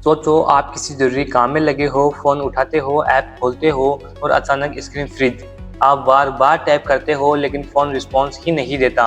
सोचो आप किसी ज़रूरी काम में लगे हो, फ़ोन उठाते हो, ऐप खोलते हो और अचानक स्क्रीन फ्रीज। आप बार-बार टैप करते हो लेकिन फ़ोन रिस्पॉन्स ही नहीं देता।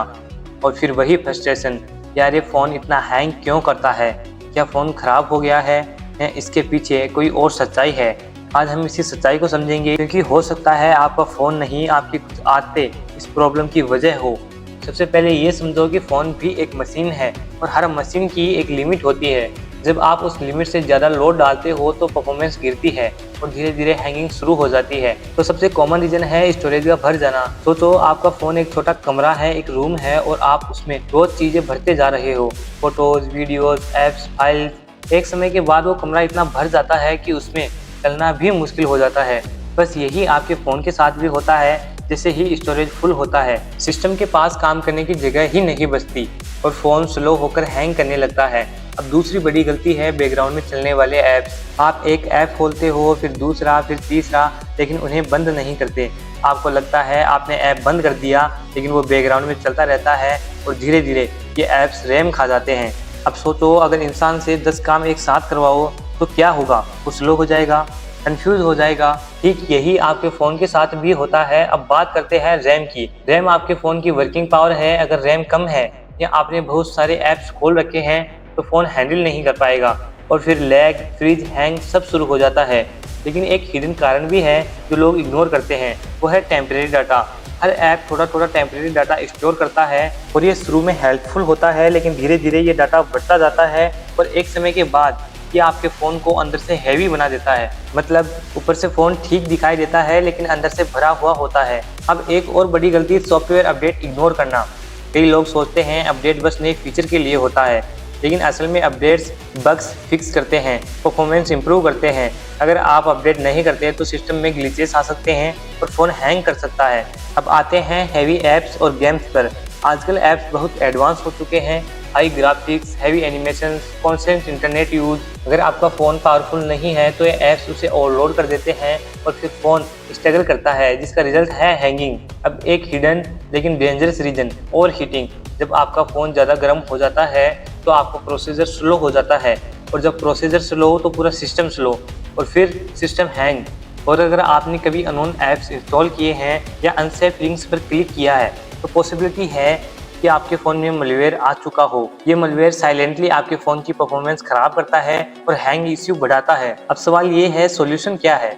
और फिर वही फ्रस्ट्रेशन, यार ये फ़ोन इतना हैंग क्यों करता है? क्या फ़ोन खराब हो गया है या इसके पीछे कोई और सच्चाई है? आज हम इसी सच्चाई को समझेंगे क्योंकि हो सकता है आपका फ़ोन नहीं, आपकी कुछ आदतें इस प्रॉब्लम की वजह हो। सबसे पहले ये समझो कि फ़ोन भी एक मशीन है और हर मशीन की एक लिमिट होती है। जब आप उस लिमिट से ज़्यादा लोड डालते हो तो परफॉर्मेंस गिरती है और धीरे-धीरे हैंगिंग शुरू हो जाती है। तो सबसे कॉमन रीज़न है स्टोरेज का भर जाना। सोचो आपका फ़ोन एक छोटा कमरा है, एक रूम है और आप उसमें रोज़ चीज़ें भरते जा रहे हो। Photos, videos, apps, files. एक समय के बाद वो कमरा इतना भर जाता है कि उसमें चलना भी मुश्किल हो जाता है। बस यही आपके फ़ोन के साथ भी होता है। जैसे ही स्टोरेज फुल होता है, सिस्टम के पास काम करने की जगह ही नहीं बचती और फ़ोन स्लो होकर हैंग करने लगता है। अब दूसरी बड़ी गलती है बैकग्राउंड में चलने वाले ऐप्स। आप एक ऐप खोलते हो, फिर दूसरा, फिर तीसरा, लेकिन उन्हें बंद नहीं करते। आपको लगता है आपने ऐप बंद कर दिया, लेकिन वो बैकग्राउंड में चलता रहता है और धीरे-धीरे ये ऐप्स रैम खा जाते हैं। अब सोचो अगर इंसान से 10 काम एक साथ करवाओ तो क्या होगा? वो स्लो हो जाएगा, कंफ्यूज हो जाएगा। ठीक यही आपके फ़ोन के साथ भी होता है। अब बात करते हैं रैम की। रैम आपके फ़ोन की वर्किंग पावर है। अगर रैम कम है या आपने बहुत सारे ऐप्स खोल रखे हैं तो फ़ोन हैंडल नहीं कर पाएगा और फिर लैग, फ्रीज, हैंग सब शुरू हो जाता है। लेकिन एक हिडन कारण भी है जो लोग इग्नोर करते हैं, वो है टेम्परेरी डाटा। हर ऐप थोड़ा-थोड़ा टेम्परेरी डाटा स्टोर करता है और ये शुरू में हेल्पफुल होता है, लेकिन धीरे-धीरे ये डाटा बढ़ता जाता है और एक समय के बाद ये आपके फ़ोन को अंदर से हैवी बना देता है। मतलब ऊपर से फ़ोन ठीक दिखाई देता है लेकिन अंदर से भरा हुआ होता है। अब एक और बड़ी गलती सॉफ्टवेयर अपडेट इग्नोर करना। कई लोग सोचते हैं अपडेट बस नए फीचर के लिए होता है, लेकिन असल में अपडेट्स बग्स फिक्स करते हैं, परफॉर्मेंस इंप्रूव करते हैं। अगर आप अपडेट नहीं करते तो सिस्टम में ग्लिचेस आ सकते हैं और फ़ोन हैंग कर सकता है। अब आते हैं हैवी ऐप्स और गेम्स पर। आजकल ऐप्स बहुत एडवांस हो चुके हैं, high graphics, heavy animation, constant internet use. अगर आपका फ़ोन पावरफुल नहीं है तो ये ऐप्स उसे ओवरलोड कर देते हैं और फिर फ़ोन स्ट्रगल करता है, जिसका रिजल्ट है हैंगिंग। अब एक हिडन लेकिन डेंजरस रीजन, ओवर हीटिंग। जब आपका फ़ोन ज़्यादा गर्म हो जाता है तो आपका प्रोसेसर स्लो हो जाता है और जब प्रोसेसर स्लो हो तो पूरा सिस्टम स्लो और फिर सिस्टम हैंग। और अगर आपने कभी अननोन ऐप्स इंस्टॉल किए हैं या अनसेफ लिंक्स पर क्लिक किया है तो पॉसिबिलिटी है कि आपके फ़ोन में मलवेयर आ चुका हो। ये मलवेयर साइलेंटली आपके फ़ोन की परफॉर्मेंस खराब करता है और हैंग इश्यू बढ़ाता है। अब सवाल ये है सॉल्यूशन क्या है?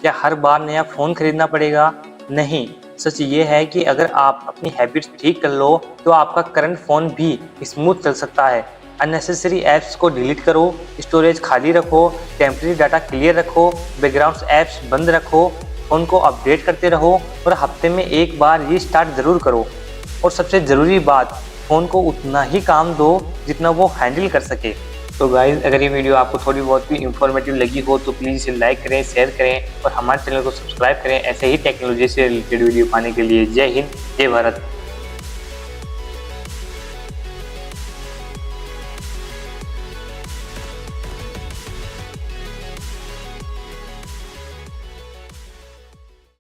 क्या हर बार नया फ़ोन खरीदना पड़ेगा? नहीं, सच ये है कि अगर आप अपनी हैबिट्स ठीक कर लो तो आपका करंट फ़ोन भी स्मूथ चल सकता है। अननेसेसरी ऐप्स को डिलीट करो, स्टोरेज खाली रखो, टेम्परेरी डाटा क्लियर रखो, बैकग्राउंड ऐप्स बंद रखो, फ़ोन को अपडेट करते रहो और हफ्ते में एक बार रीस्टार्ट ज़रूर करो। और सबसे ज़रूरी बात, फ़ोन को उतना ही काम दो जितना वो हैंडल कर सके। तो गाइस अगर ये वीडियो आपको थोड़ी बहुत भी इंफॉर्मेटिव लगी हो तो प्लीज़ इसे लाइक करें, शेयर करें और हमारे चैनल को सब्सक्राइब करें ऐसे ही टेक्नोलॉजी से रिलेटेड वीडियो पाने के लिए। जय हिंद, जय भारत।